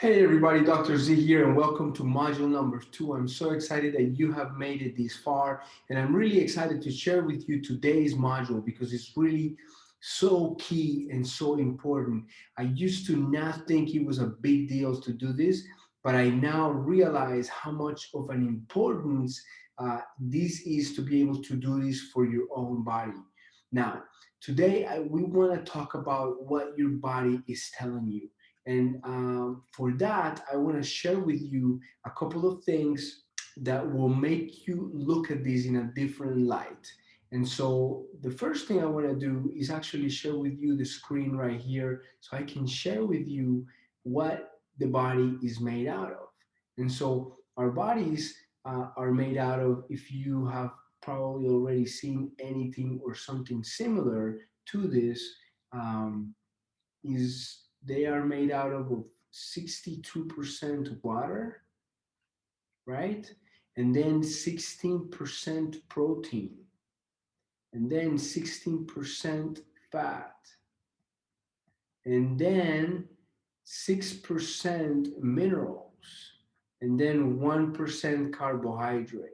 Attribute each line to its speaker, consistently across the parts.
Speaker 1: Hey everybody, Dr. Z here and welcome to module number 2. I'm so excited that you have made it this far and I'm really excited to share with you today's module because it's really so key and so important. I used to not think it was a big deal to do this, but I now realize how much of an importance this is to be able to do this for your own body. Now, today we want to talk about what your body is telling you. And for that, I want to share with you a couple of things that will make you look at this in a different light. And so the first thing I want to do is actually share with you the screen right here so I can share with you what the body is made out of. And so our bodies are made out of, if you have probably already seen anything or something similar to this, um, is they are made out of 62% water, right? And then 16% protein, and then 16% fat, and then 6% minerals, and then 1% carbohydrate.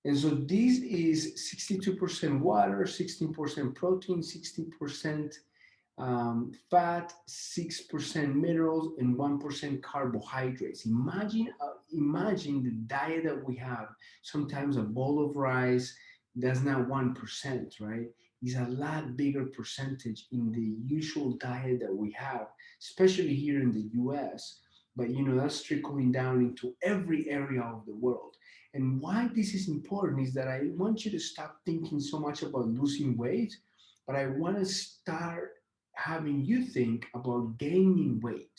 Speaker 1: And so this is 62% water, 16% protein, 60% fat, 6% minerals, and 1% carbohydrates. Imagine the diet that we have. Sometimes a bowl of rice, that's not 1%, right? It's a lot bigger percentage in the usual diet that we have, especially here in the US. But that's trickling down into every area of the world. And why this is important is that I want you to stop thinking so much about losing weight, but I want to start having you think about gaining weight,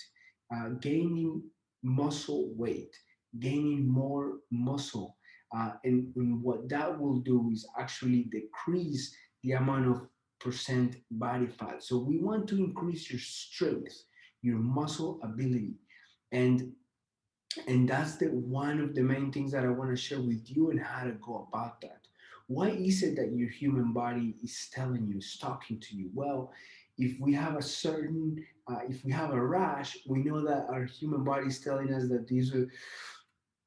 Speaker 1: gaining muscle weight, gaining more muscle. And what that will do is actually decrease the amount of percent body fat. So we want to increase your strength, your muscle ability. And and that's the one of the main things that I want to share with you and how to go about that. Why is it that your human body is telling you, is talking to you? Well, if we have if we have a rash, we know that our human body is telling us that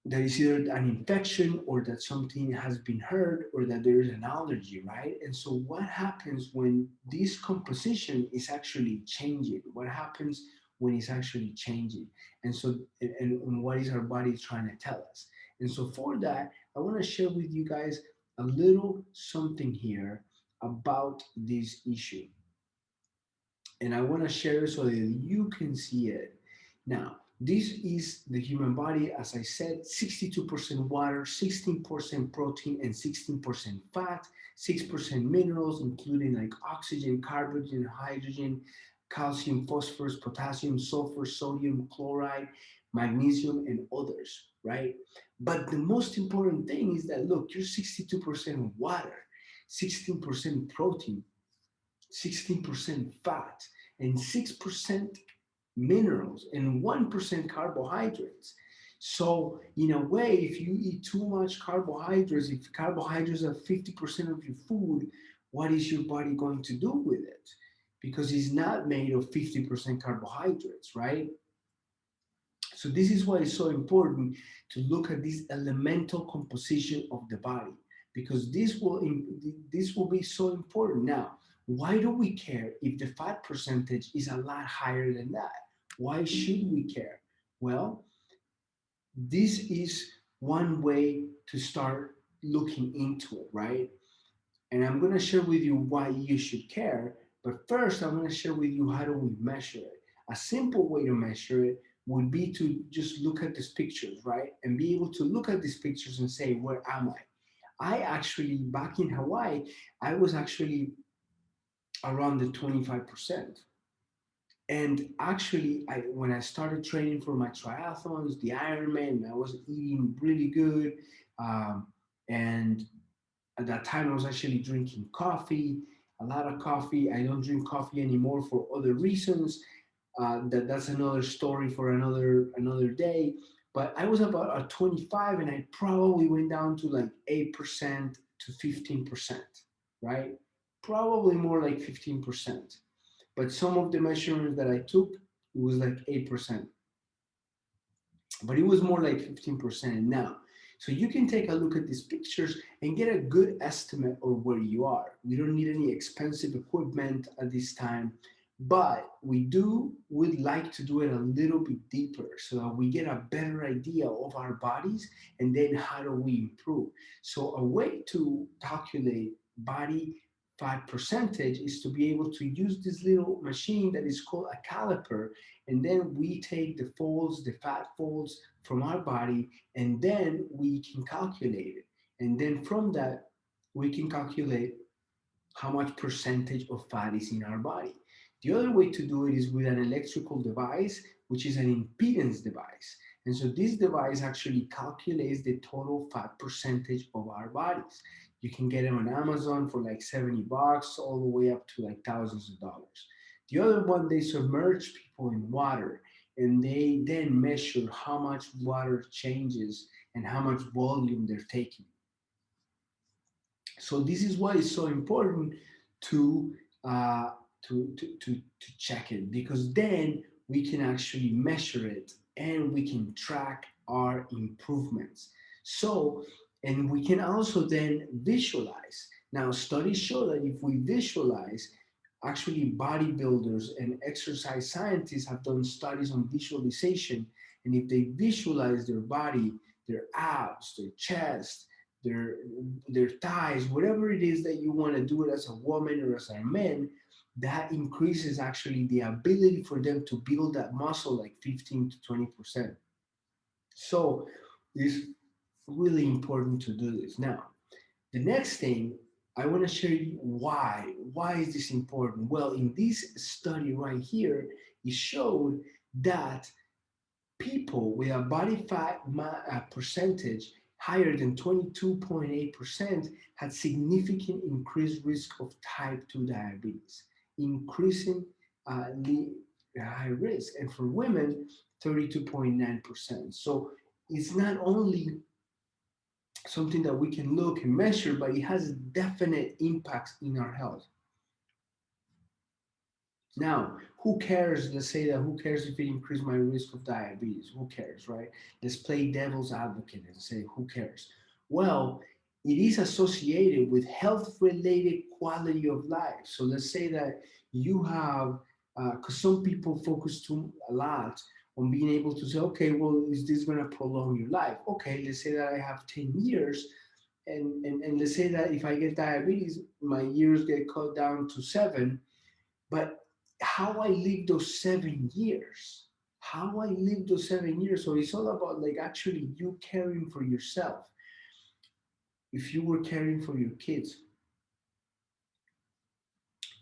Speaker 1: that is either an infection or that something has been hurt or that there is an allergy, right? And so what happens when this composition is actually changing? What happens when it's actually changing? And so, and what is our body trying to tell us? And so for that, I want to share with you guys a little something here about this issue. And I want to share it so that you can see it. Now, this is the human body, as I said, 62% water, 16% protein, and 16% fat, 6% minerals, including like oxygen, carbon, hydrogen, calcium, phosphorus, potassium, sulfur, sodium, chloride, magnesium, and others, right? But the most important thing is that look, you're 62% water, 16% protein, 16% fat, and 6% minerals, and 1% carbohydrates. So, in a way, if you eat too much carbohydrates, if carbohydrates are 50% of your food, what is your body going to do with it? Because it's not made of 50% carbohydrates, right? So this is why it's so important to look at this elemental composition of the body, because this will be so important. Now, why do we care if the fat percentage is a lot higher than that? Why should we care? Well, this is one way to start looking into it, right? And I'm going to share with you why you should care. But first, I'm going to share with you how do we measure it. A simple way to measure it would be to just look at these pictures, right? And be able to look at these pictures and say, where am I? I actually, back in Hawaii, I was actually around the 25%. And actually, when I started training for my triathlons, the Ironman, I was eating really good. Um, and at that time, I was actually drinking coffee, a lot of coffee. I don't drink coffee anymore for other reasons. That's another story for another day. But I was about at 25, and I probably went down to like 8% to 15%, right? Probably more like 15%. But some of the measurements that I took, it was like 8%. but it was more like 15% now. So you can take a look at these pictures and get a good estimate of where you are. We don't need any expensive equipment at this time, but would like to do it a little bit deeper so that we get a better idea of our bodies and then how do we improve. So a way to calculate body fat percentage is to be able to use this little machine that is called a caliper, and then we take the folds, the fat folds from our body, and then we can calculate it. And then from that, we can calculate how much percentage of fat is in our body. The other way to do it is with an electrical device, which is an impedance device. And so this device actually calculates the total fat percentage of our bodies. You can get them on Amazon for like 70 bucks, all the way up to like thousands of dollars. The other one, they submerge people in water and they then measure how much water changes and how much volume they're taking. So this is why it's so important to uh, to check it, because then we can actually measure it and we can track our improvements. So, and we can also then visualize. Now, studies show that if we visualize, actually bodybuilders and exercise scientists have done studies on visualization, and if they visualize their body, their abs, their chest, their their thighs, whatever it is that you want to do it as a woman or as a man, that increases actually the ability for them to build that muscle like 15 to 20%. So it's really important to do this. Now, the next thing I want to share you why. Why is this important? Well, in this study right here, it showed that people with a body fat percentage higher than 22.8% had significant increased risk of type 2 diabetes, increasing the high risk. And for women, 32.9%. So it's not only something that we can look and measure, but it has definite impacts in our health. Now, who cares? Let's say that who cares if it increased my risk of diabetes? Who cares, right? Let's play devil's advocate and say, who cares? Well, it is associated with health related quality of life. So let's say that you have, because some people focus too a lot on being able to say, okay, well, is this going to prolong your life? Okay, let's say that I have 10 years. And let's say that if I get diabetes, my years get cut down to 7, but how I live those 7 years, how I live those 7 years. So it's all about like actually you caring for yourself. If you were caring for your kids,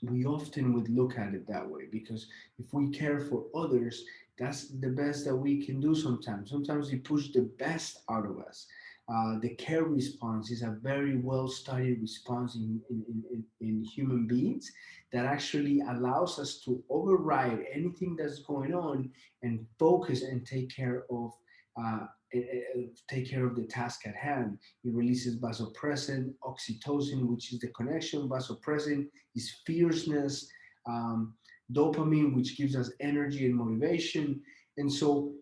Speaker 1: we often would look at it that way, because if we care for others, that's the best that we can do sometimes. Sometimes we push the best out of us. The care response is a very well studied response in human beings that actually allows us to override anything that's going on and focus and uh, take care of the task at hand. It releases vasopressin, oxytocin, which is the connection. Vasopressin is fierceness, um, dopamine, which gives us energy and motivation. And so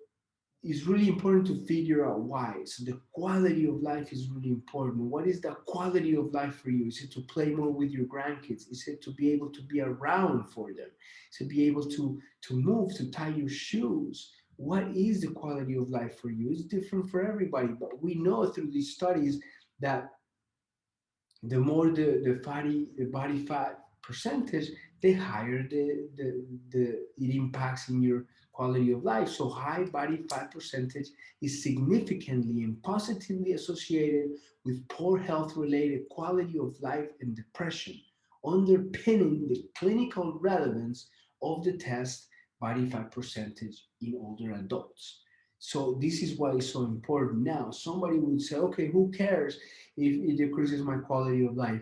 Speaker 1: it's really important to figure out why. So the quality of life is really important. What is the quality of life for you? Is it to play more with your grandkids? Is it to be able to be around for them? To be able to move, to tie your shoes? What is the quality of life for you? It's different for everybody, but we know through these studies that the more the body fat percentage, the higher the it impacts in your quality of life. So high body fat percentage is significantly and positively associated with poor health related quality of life and depression, underpinning the clinical relevance of the test body fat percentage in older adults. So this is why it's so important. Now somebody would say, okay, who cares if it decreases my quality of life?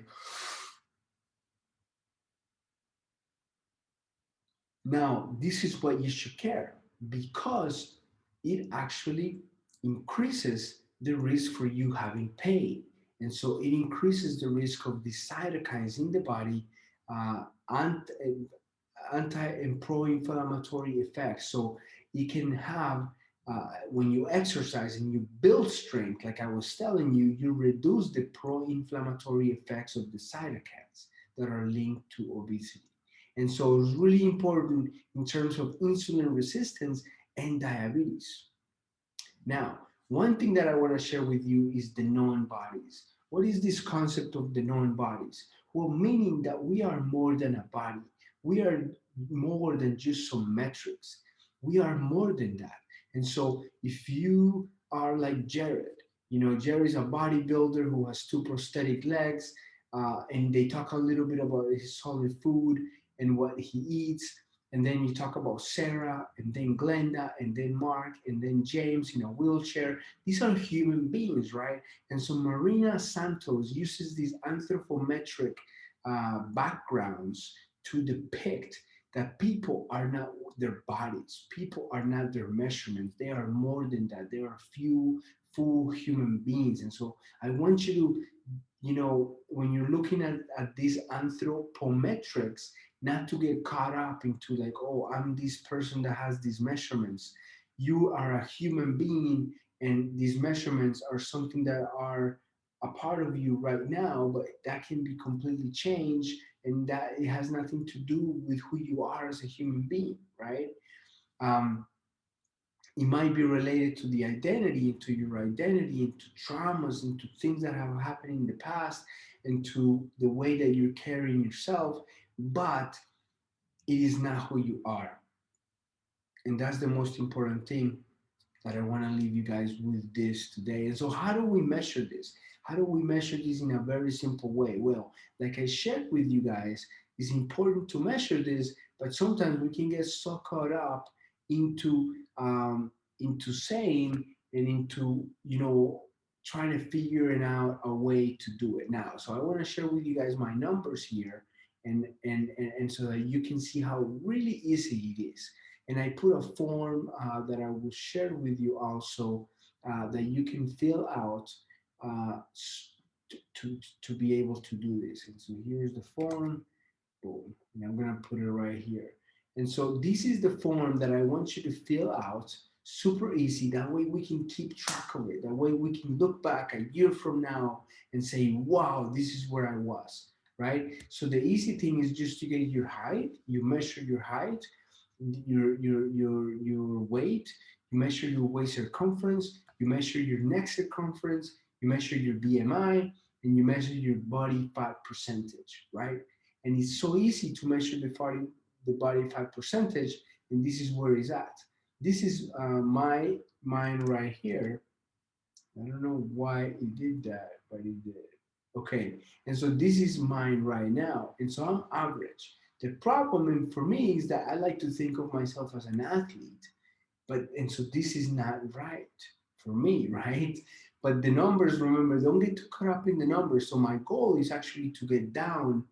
Speaker 1: Now, this is what you should care, because it actually increases the risk for you having pain. And so it increases the risk of the cytokines in the body, uh, anti and pro-inflammatory effects. So it can have when you exercise and you build strength, like I was telling you, you reduce the pro-inflammatory effects of the cytokines that are linked to obesity. And so it's really important in terms of insulin resistance and diabetes. Now, one thing that I want to share with you is the known bodies. What is this concept of the known bodies? Well, meaning that we are more than a body. We are more than just some metrics. We are more than that. And so if you are like Jared, Jared's a bodybuilder who has two prosthetic legs, and they talk a little bit about his solid food and what he eats, and then you talk about Sarah, and then Glenda, and then Mark, and then James in a wheelchair. These are human beings, right? And so Marina Santos uses these anthropometric backgrounds to depict that people are not their bodies, people are not their measurements, they are more than that. They are few full human beings. And so I want you to, when you're looking at these anthropometrics, not to get caught up into like, oh, I'm this person that has these measurements. You are a human being, and these measurements are something that are a part of you right now, but that can be completely changed, and that it has nothing to do with who you are as a human being, right? Um, it might be related to the identity, into your identity, into traumas, into things that have happened in the past, into the way that you're carrying yourself, but it is not who you are. And that's the most important thing that I want to leave you guys with this today. And so, how do we measure this? How do we measure this in a very simple way? Well, like I shared with you guys, it's important to measure this, but sometimes we can get so caught up into saying and into trying to figure it out a way to do it now. So I want to share with you guys my numbers here, and so that you can see how really easy it is. And I put a form that I will share with you also, that you can fill out uh, to be able to do this. And so here's the form, boom, and I'm gonna put it right here. And so this is the form that I want you to fill out, super easy. That way we can keep track of it. That way we can look back a year from now and say, wow, this is where I was, right? So the easy thing is just to get your height. You measure your height, your weight, you measure your waist circumference, you measure your neck circumference, you measure your BMI, and you measure your body fat percentage, right? And it's so easy to measure the body fat percentage, and this is where it's at. This is mine right here. I don't know why it did that, but it did. Okay, and so this is mine right now, and so I'm average. The problem for me is that I like to think of myself as an athlete, and so this is not right for me, right? But the numbers, remember, don't get too caught up in the numbers. So my goal is actually to get down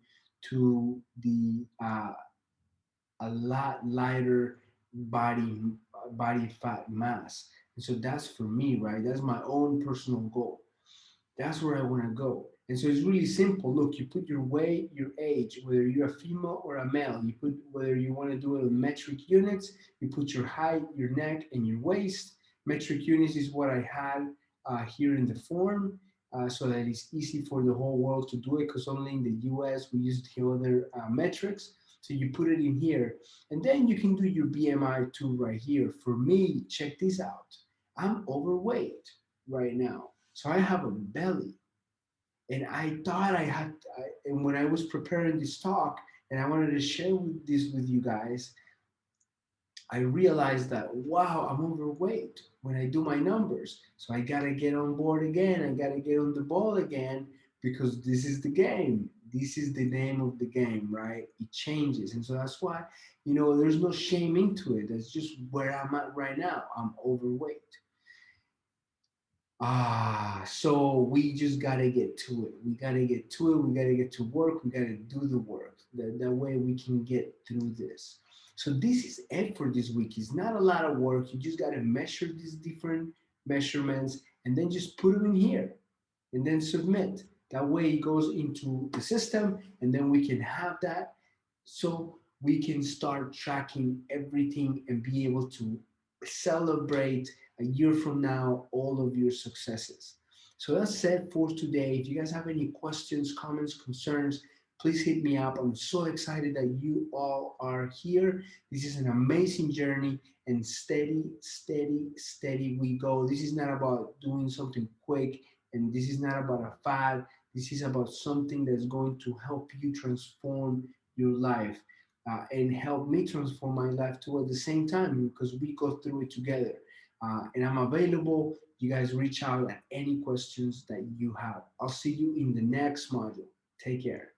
Speaker 1: to the a lot lighter body body fat mass. And so that's for me, right? That's my own personal goal. That's where I want to go. And so it's really simple. Look, you put your weight, your age, whether you're a female or a male. You put whether you want to do it in metric units. You put your height, your neck, and your waist. Metric units is what I had here in the form, so that it's easy for the whole world to do it. Because only in the U.S. we use the other metrics. So you put it in here, and then you can do your BMI too right here. For me, check this out. I'm overweight right now. So I have a belly. And I thought and when I was preparing this talk and I wanted to share this with you guys, I realized that, wow, I'm overweight when I do my numbers. So I got to get on board again. I got to get on the ball again, because this is the game. This is the name of the game, right? It changes. And so that's why, there's no shame into it. That's just where I'm at right now. I'm overweight. So we just gotta get to it. We gotta get to it. We gotta get to work. We gotta do the work. That way we can get through this. So this is it for this week. It's not a lot of work. You just gotta measure these different measurements and then just put them in here and then submit. That way it goes into the system, and then we can have that, so we can start tracking everything and be able to celebrate a year from now all of your successes. So that's it for today. If you guys have any questions, comments, concerns, please hit me up. I'm so excited that you all are here. This is an amazing journey, and steady, steady, steady we go. This is not about doing something quick, and this is not about a fad. This is about something that's going to help you transform your life, and help me transform my life too at the same time, because we go through it together. And I'm available. You guys reach out at any questions that you have. I'll see you in the next module. Take care.